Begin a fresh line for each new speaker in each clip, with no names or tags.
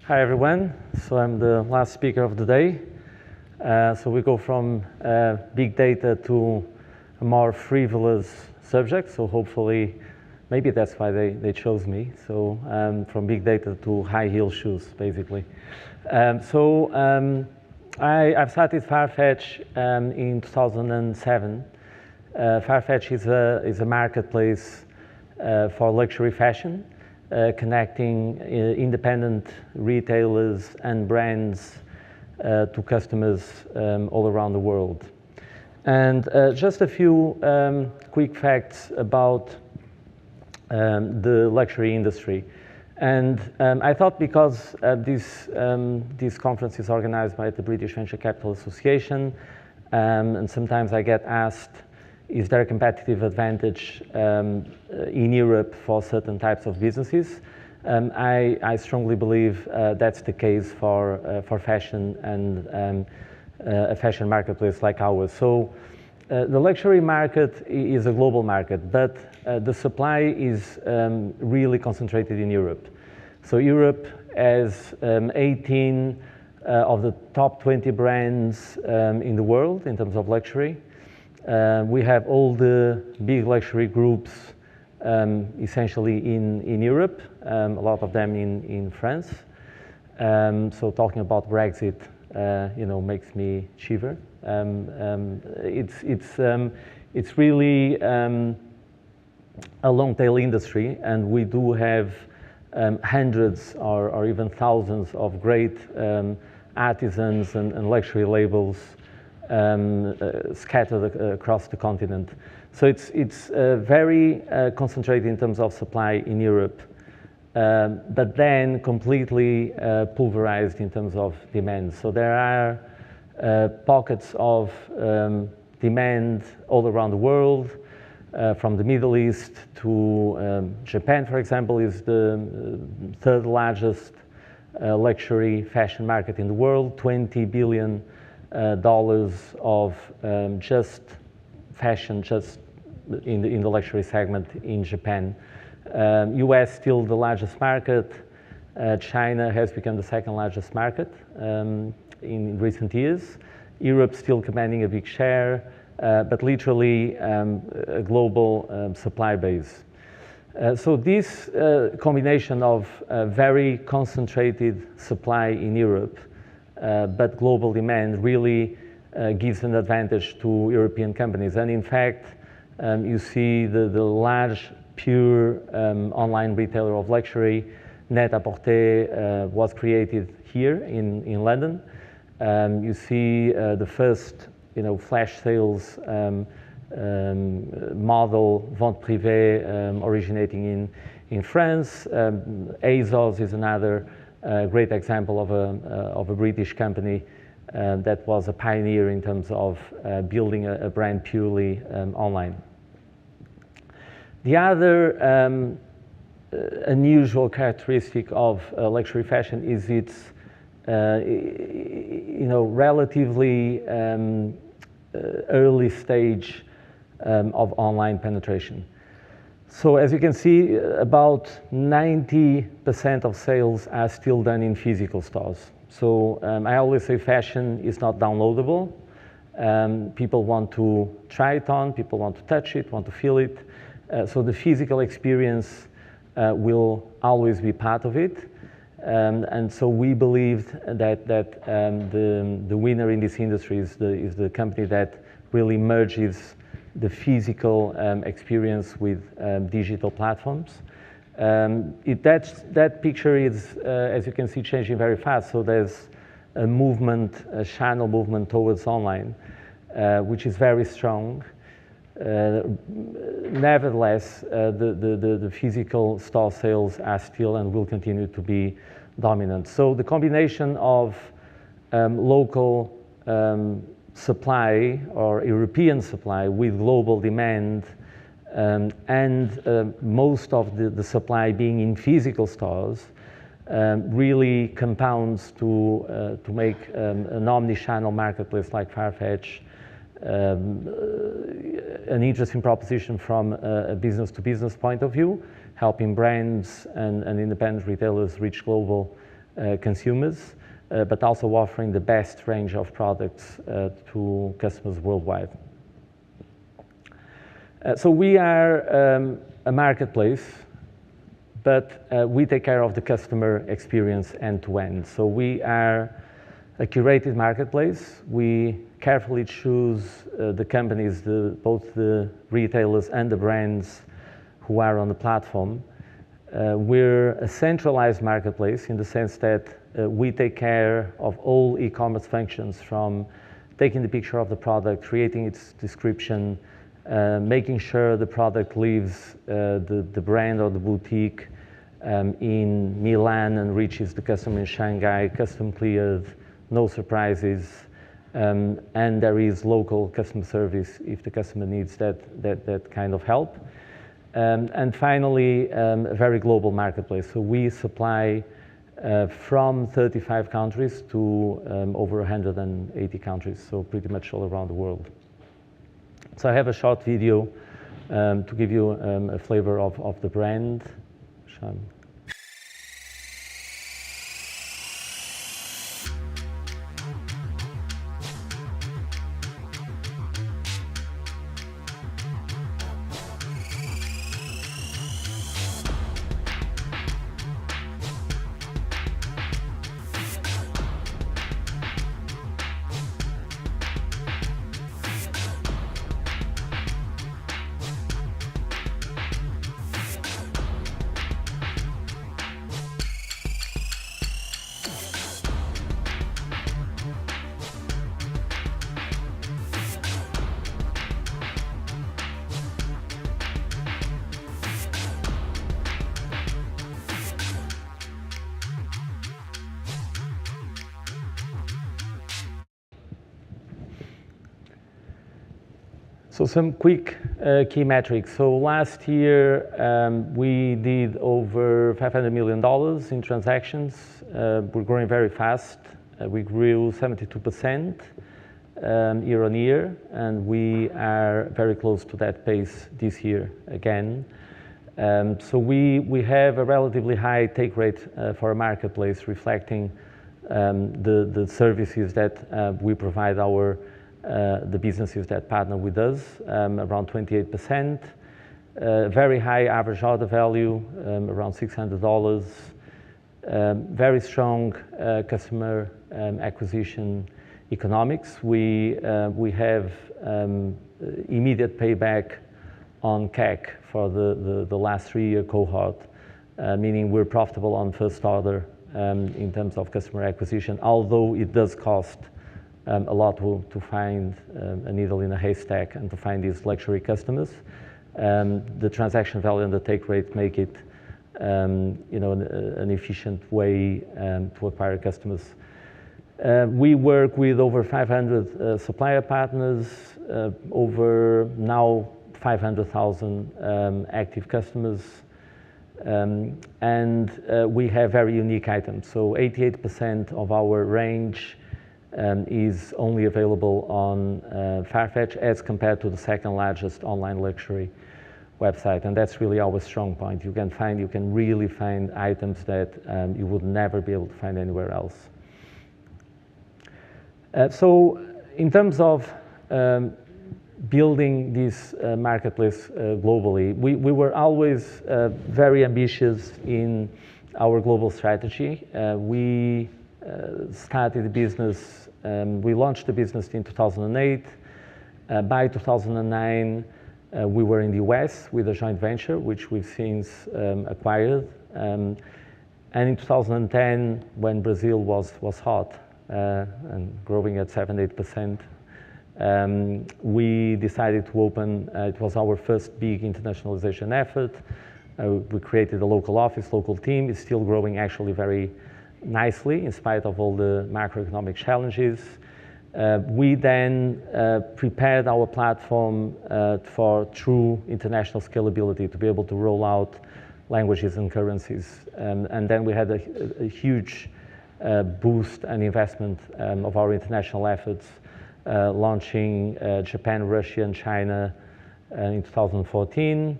Hi everyone, so I'm the last speaker of the day. So we go from big data to a more frivolous subject, so hopefully, maybe that's why they chose me. So from big data to high heel shoes, basically. I've started Farfetch in 2007. Farfetch is a marketplace for luxury fashion. Connecting independent retailers and brands to customers all around the world. And just a few quick facts about the luxury industry. And I thought because this conference is organized by the British Venture Capital Association, and sometimes I get asked, is there a competitive advantage in Europe for certain types of businesses? I strongly believe that's the case for fashion and a fashion marketplace like ours. So the luxury market is a global market, but the supply is really concentrated in Europe. So Europe has 18 of the top 20 brands in the world in terms of luxury. We have all the big luxury groups essentially in Europe, a lot of them in France. So talking about Brexit, makes me shiver. It's really a long tail industry, and we do have hundreds or even thousands of great artisans and luxury labels scattered across the continent. So it's very concentrated in terms of supply in Europe, but then completely pulverized in terms of demand. So there are pockets of demand all around the world, from the Middle East to Japan, for example, is the third largest luxury fashion market in the world, $20 billion of just fashion, just in the luxury segment in Japan. US still the largest market. China has become the second largest market in recent years. Europe still commanding a big share, but literally a global supply base. So this combination of very concentrated supply in Europe but global demand really gives an advantage to European companies. And in fact, you see the large, pure online retailer of luxury, Net-a-Porter, was created here in London. You see the first, flash sales model, vente privée, originating in France. ASOS is another great example of a British company that was a pioneer in terms of building a brand purely online. The other unusual characteristic of luxury fashion is its relatively early stage of online penetration. So as you can see, about 90% of sales are still done in physical stores. So I always say fashion is not downloadable. People want to try it on, people want to touch it, want to feel it. So the physical experience will always be part of it. And so we believed that the winner in this industry is the company that really merges the physical experience with digital platforms. That picture is, as you can see, changing very fast. So there's a movement, a channel movement towards online, which is very strong. Nevertheless, the physical store sales are still and will continue to be dominant. So the combination of local supply or European supply with global demand and most of the supply being in physical stores really compounds to make an omni-channel marketplace like Farfetch an interesting proposition from a business-to-business point of view, helping brands and independent retailers reach global consumers, but also offering the best range of products to customers worldwide. So we are a marketplace, but we take care of the customer experience end to end. So we are a curated marketplace. We carefully choose the companies, both the retailers and the brands who are on the platform. We're a centralized marketplace in the sense that we take care of all e-commerce functions, from taking the picture of the product, creating its description, making sure the product leaves the brand or the boutique in Milan and reaches the customer in Shanghai, custom cleared, no surprises, and there is local customer service if the customer needs that kind of help. And finally, a very global marketplace. So we supply from 35 countries to over 180 countries, so pretty much all around the world. So I have a short video to give you a flavor of the brand. So some quick key metrics. So last year we did over $500 million in transactions. We're growing very fast. We grew 72% year on year, and we are very close to that pace this year again. So we have a relatively high take rate for a marketplace, reflecting the services that we provide the businesses that partner with us, around 28%. Very high average order value, around $600. Very strong customer acquisition economics. We have immediate payback on CAC for the last 3-year cohort, meaning we're profitable on first order in terms of customer acquisition, although it does cost a lot to find a needle in a haystack and to find these luxury customers. The transaction value and the take rate make it an efficient way to acquire customers. We work with over 500 supplier partners, over now 500,000 active customers, and we have very unique items. So 88% of our range is only available on Farfetch, as compared to the second largest online luxury website, and that's really our strong point. You can really find items that you would never be able to find anywhere else. So in terms of building this marketplace globally, we were always very ambitious in our global strategy. We started the business, we launched the business in 2008. By 2009, we were in the US with a joint venture, which we've since acquired. And in 2010, when Brazil was hot and growing at 7-8%, we decided to open, it was our first big internationalization effort. We created a local office, local team. It's still growing actually very nicely in spite of all the macroeconomic challenges. We then prepared our platform for true international scalability, to be able to roll out languages and currencies. And then we had a huge boost and investment of our international efforts, launching Japan, Russia, and China in 2014,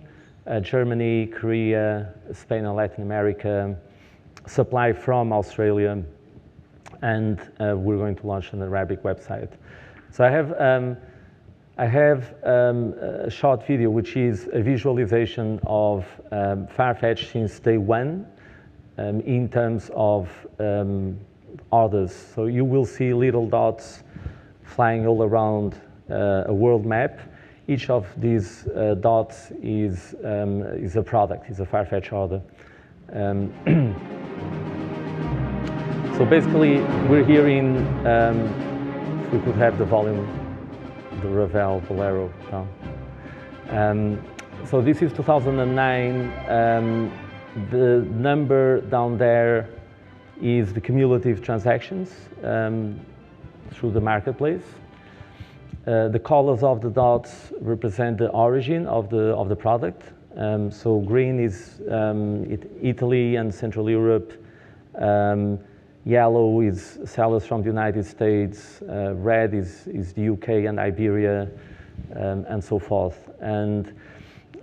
Germany, Korea, Spain, and Latin America supply from Australia, and we're going to launch an Arabic website. So I have a short video, which is a visualization of Farfetch since day one in terms of orders. So you will see little dots flying all around a world map. Each of these dots is a product, is a Farfetch order. So basically, we're here in, if we could have the volume, the Ravel Bolero down. So this is 2009. The number down there is the cumulative transactions through the marketplace. The colors of the dots represent the origin of the product. So green is Italy and Central Europe. Yellow is sellers from the United States. Red is the UK and Iberia, and so forth. And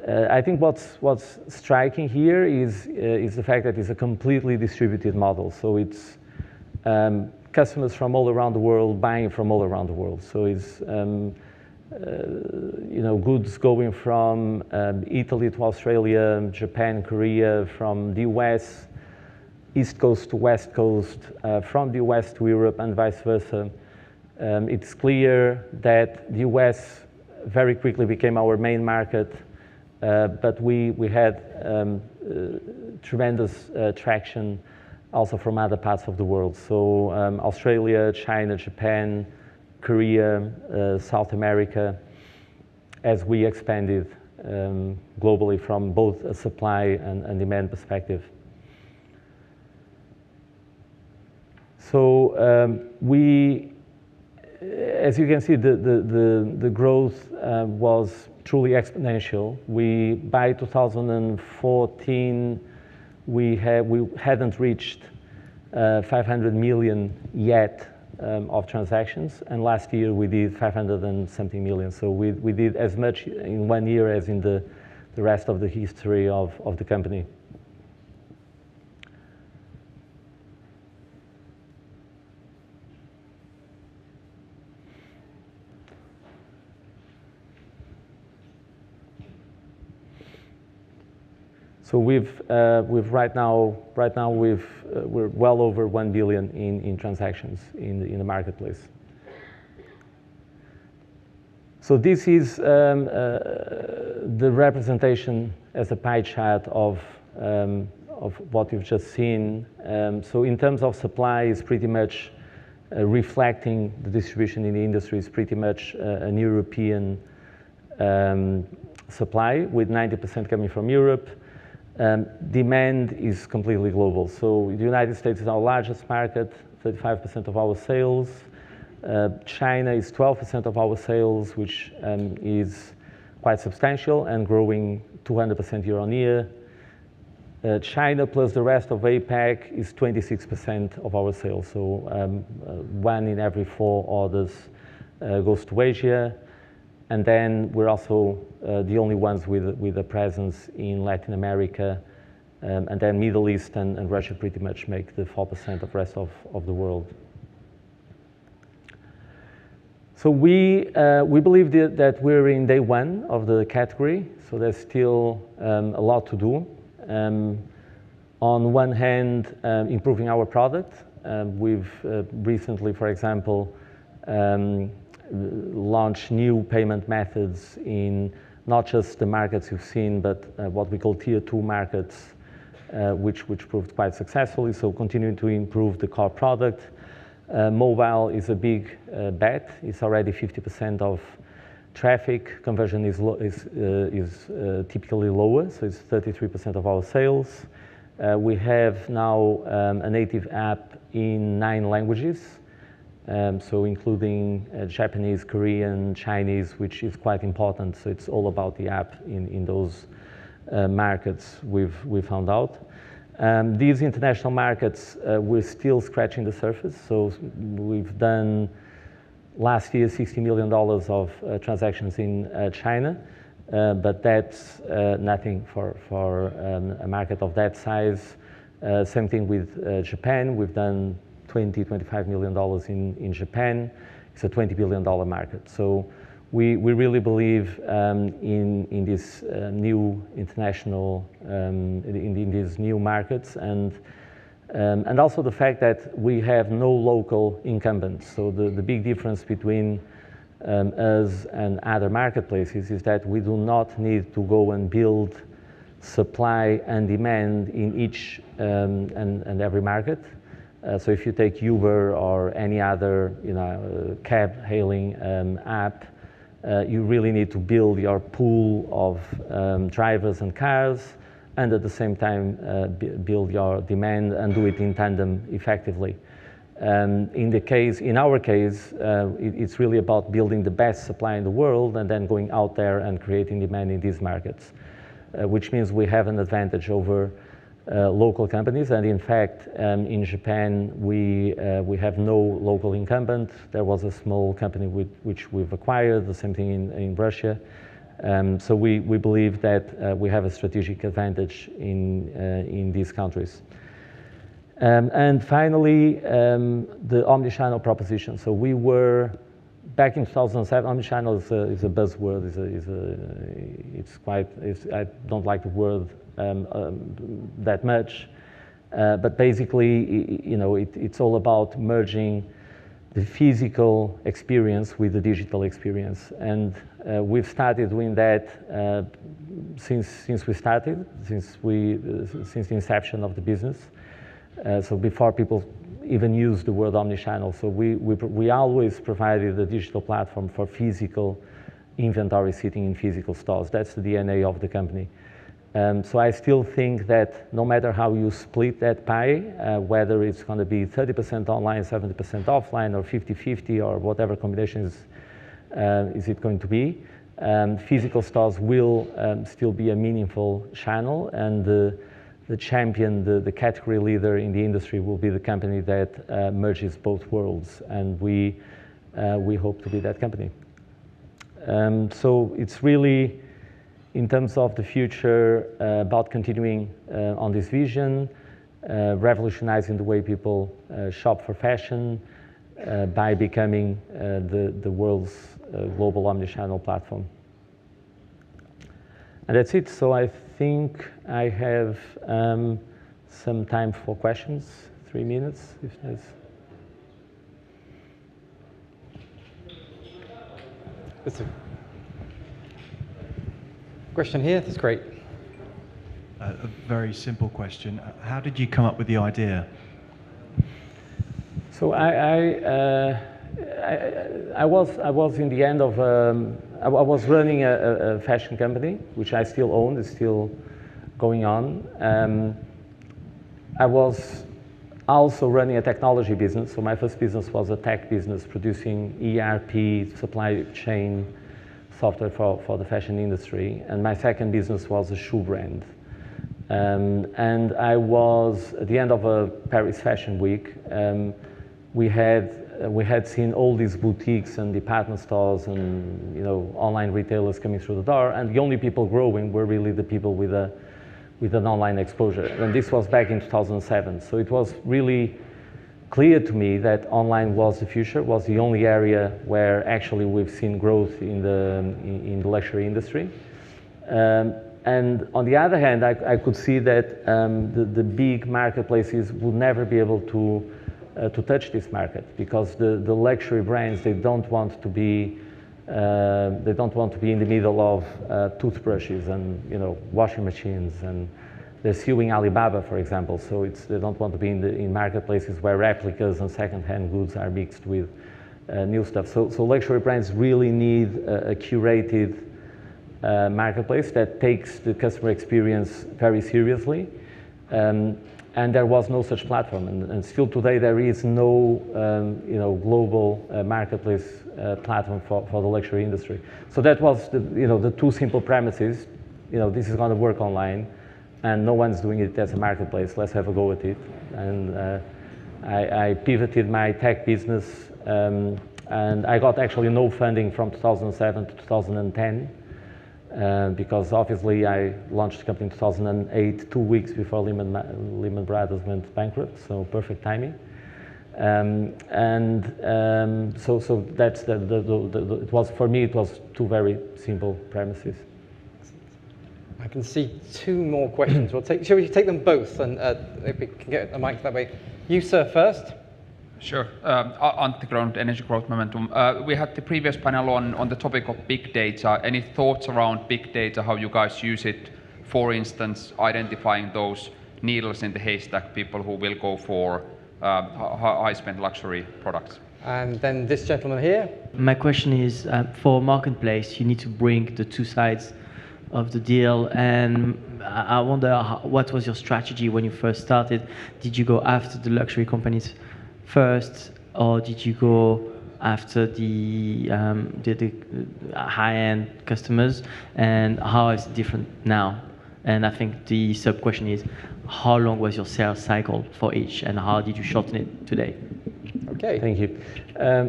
I think what's striking here is the fact that it's a completely distributed model. So it's customers from all around the world buying from all around the world. So it's goods going from Italy to Australia, Japan, Korea, from the US, East Coast to West Coast, from the US to Europe, and vice versa. It's clear that the US very quickly became our main market, but we had tremendous traction also from other parts of the world. So Australia, China, Japan, Korea, South America, as we expanded globally from both a supply and demand perspective. So as you can see, the growth was truly exponential. By 2014, we hadn't reached 500 million yet of transactions, and last year we did 500 and something million. So we did as much in 1 year as in the rest of the history of the company. So we're well over 1 billion in transactions in the marketplace. So this is the representation as a pie chart of what you've just seen. So in terms of supply, is pretty much reflecting the distribution in the industry. Is pretty much an European supply, with 90% coming from Europe. Demand is completely global. So the United States is our largest market, 35% of our sales. China is 12% of our sales, which is quite substantial and growing 200% year on year. China plus the rest of APAC is 26% of our sales. So 1 in every 4 orders goes to Asia. And then we're also the only ones with a presence in Latin America, and then Middle East and Russia pretty much make the 4% of the rest of the world. So we believe that we're in day one of the category, so there's still a lot to do. On one hand, improving our product. We've recently, for example, launch new payment methods in not just the markets you've seen, but what we call tier 2 markets, which proved quite successfully. So continuing to improve the core product. Mobile is a big bet. It's already 50% of traffic. Conversion is typically lower, so it's 33% of our sales. We have now a native app in 9 languages. So including Japanese, Korean, Chinese, which is quite important. So it's all about the app in those markets we've found out. These international markets, we're still scratching the surface. So we've done last year $60 million of transactions in China, but that's nothing for a market of that size. Same thing with Japan. We've done $25 million in Japan. It's a $20 billion market. So we really believe in this new international, in these new markets, and also the fact that we have no local incumbents. So the big difference between us and other marketplaces is that we do not need to go and build supply and demand in each and every market. So if you take Uber or any other cab hailing app, you really need to build your pool of drivers and cars, and at the same time build your demand and do it in tandem effectively. In our case, it's really about building the best supply in the world and then going out there and creating demand in these markets, which means we have an advantage over local companies. And in fact, in Japan, we have no local incumbent. There was a small company which we've acquired, the same thing in Russia. So we believe that we have a strategic advantage in these countries. And finally, the omnichannel proposition. So we were, back in 2007, omnichannel is a buzzword. I don't like the word that much, but basically, it's all about merging the physical experience with the digital experience. And we've started doing that since the inception of the business. So before people even use the word omnichannel. So we always provided a digital platform for physical inventory sitting in physical stores. That's the DNA of the company. So I still think that no matter how you split that pie, whether it's going to be 30% online, 70% offline, or 50-50, or whatever combination is it going to be, physical stores will still be a meaningful channel, and the champion, the category leader in the industry will be the company that merges both worlds, and we hope to be that company. So it's really, in terms of the future, about continuing on this vision, revolutionizing the way people shop for fashion by becoming the world's global omnichannel platform. And that's it. So I think I have some time for questions, 3 minutes, if there's.
There's a question here, that's great.
A very simple question. How did you come up with the idea?
So I was in the end of, I was running a fashion company, which I still own, is still going on. I was also running a technology business. So my first business was a tech business producing ERP, supply chain software for the fashion industry. And my second business was a shoe brand. And I was, at the end of a Paris Fashion Week, we had seen all these boutiques and department stores and online retailers coming through the door, and the only people growing were really the people with an online exposure. And this was back in 2007. So it was really clear to me that online was the future, was the only area where actually we've seen growth in the luxury industry. And on the other hand, I could see that the big marketplaces would never be able to touch this market, because the luxury brands, they don't want to be in the middle of toothbrushes and washing machines, and they're suing Alibaba, for example. So they don't want to be in marketplaces where replicas and second-hand goods are mixed with new stuff. So luxury brands really need a curated marketplace that takes the customer experience very seriously. And there was no such platform, and still today there is no global marketplace platform for the luxury industry. So that was the two simple premises. This is going to work online, and no one's doing it as a marketplace. Let's have a go at it. And I pivoted my tech business, and I got actually no funding from 2007 to 2010. because obviously I launched the company in 2008, 2 weeks before Lehman Brothers went bankrupt, so perfect timing. So that's it was, for me, it was two very simple premises.
I can see two more questions. Shall we take them both, and if we can get the mic that way. You, sir, first.
Sure. Antti Ground, Energy Growth Momentum. We had the previous panel on the topic of big data. Any thoughts around big data, how you guys use it? For instance, identifying those needles in the haystack, people who will go for high-spend luxury products.
And then this gentleman here.
My question is, for marketplace, you need to bring the two sides of the deal, and I wonder what was your strategy when you first started? Did you go after the luxury companies first, or did you go after the high-end customers, and how is it different now? And I think the sub-question is, how long was your sales cycle for each, and how did you shorten it today?
Okay.
Thank you.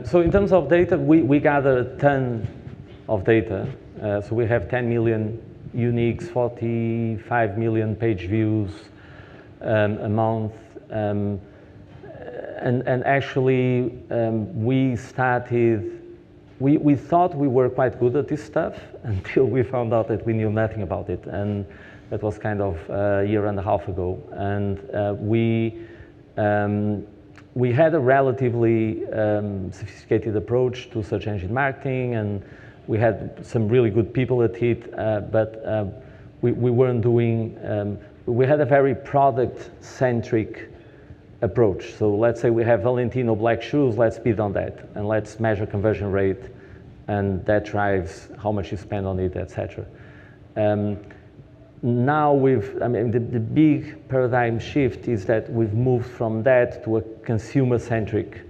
So in terms of data, we gather a ton of data. So we have 10 million uniques, 45 million page views a month. And actually, we thought we were quite good at this stuff until we found out that we knew nothing about it. And that was kind of a year and a half ago. And we had a relatively sophisticated approach to search engine marketing, and we had some really good people at it, but we weren't doing, we had a very product-centric approach. So let's say we have Valentino black shoes, let's bid on that, and let's measure conversion rate, and that drives how much you spend on it, etc. Now the big paradigm shift is that we've moved from that to a consumer-centric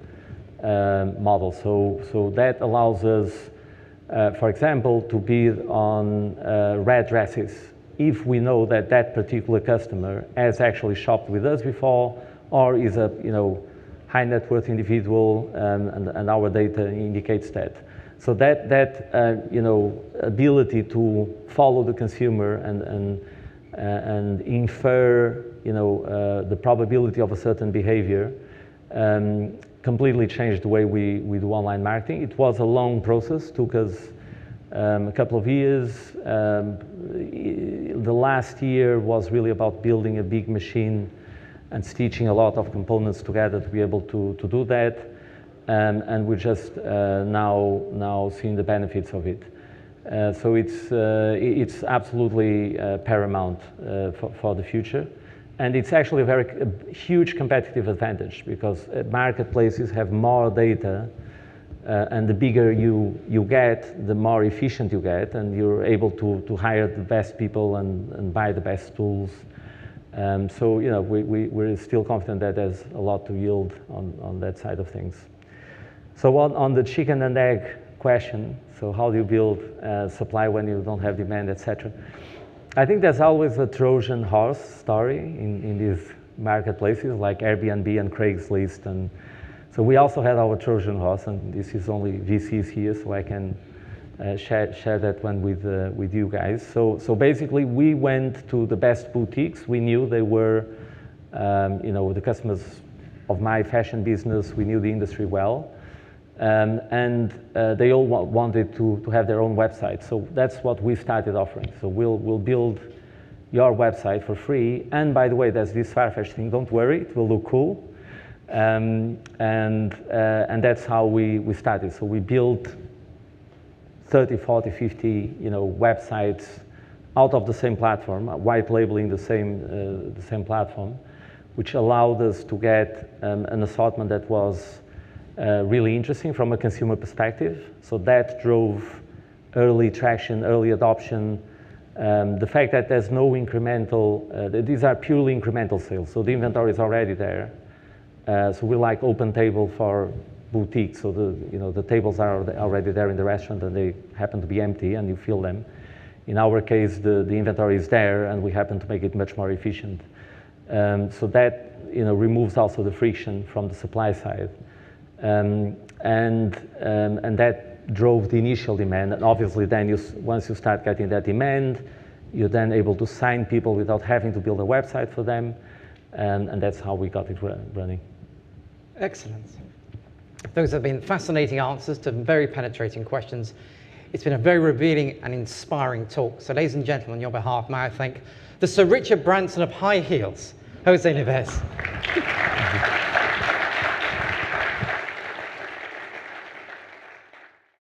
model. So that allows us, for example, to bid on red dresses if we know that that particular customer has actually shopped with us before, or is a high net worth individual, and our data indicates that. So that ability to follow the consumer and infer the probability of a certain behavior completely changed the way we do online marketing. It was a long process, took us a couple of years. The last year was really about building a big machine and stitching a lot of components together to be able to do that. And we're just now seeing the benefits of it. So it's absolutely paramount for the future. And it's actually a huge competitive advantage, because marketplaces have more data, and the bigger you get, the more efficient you get, and you're able to hire the best people and buy the best tools. So we're still confident that there's a lot to yield on that side of things. So on the chicken and egg question, so how do you build supply when you don't have demand, etc. I think there's always a Trojan horse story in these marketplaces like Airbnb and Craigslist, and so we also had our Trojan horse, and this is only VCs here, so I can share that one with you guys. So basically, we went to the best boutiques. We knew they were, the customers of my fashion business. We knew the industry well. And they all wanted to have their own website. So that's what we started offering. So we'll build your website for free. And by the way, there's this Farfetch thing. Don't worry, it will look cool. And that's how we started. So we built 30, 40, 50, websites out of the same platform, white labeling the same platform, which allowed us to get an assortment that was really interesting from a consumer perspective. So that drove early traction, early adoption. The fact that there's no incremental, these are purely incremental sales. So the inventory is already there. So we like open table for boutiques. So the tables are already there in the restaurant, and they happen to be empty, and you fill them. In our case, the inventory is there, and we happen to make it much more efficient. So that removes also the friction from the supply side. And that drove the initial demand. And obviously then once you start getting that demand, you're then able to sign people without having to build a website for them. And that's how we got it running.
Excellent. Those have been fascinating answers to very penetrating questions. It's been a very revealing and inspiring talk. So ladies and gentlemen, on your behalf, may I thank the Sir Richard Branson of high heels, Jose Neves.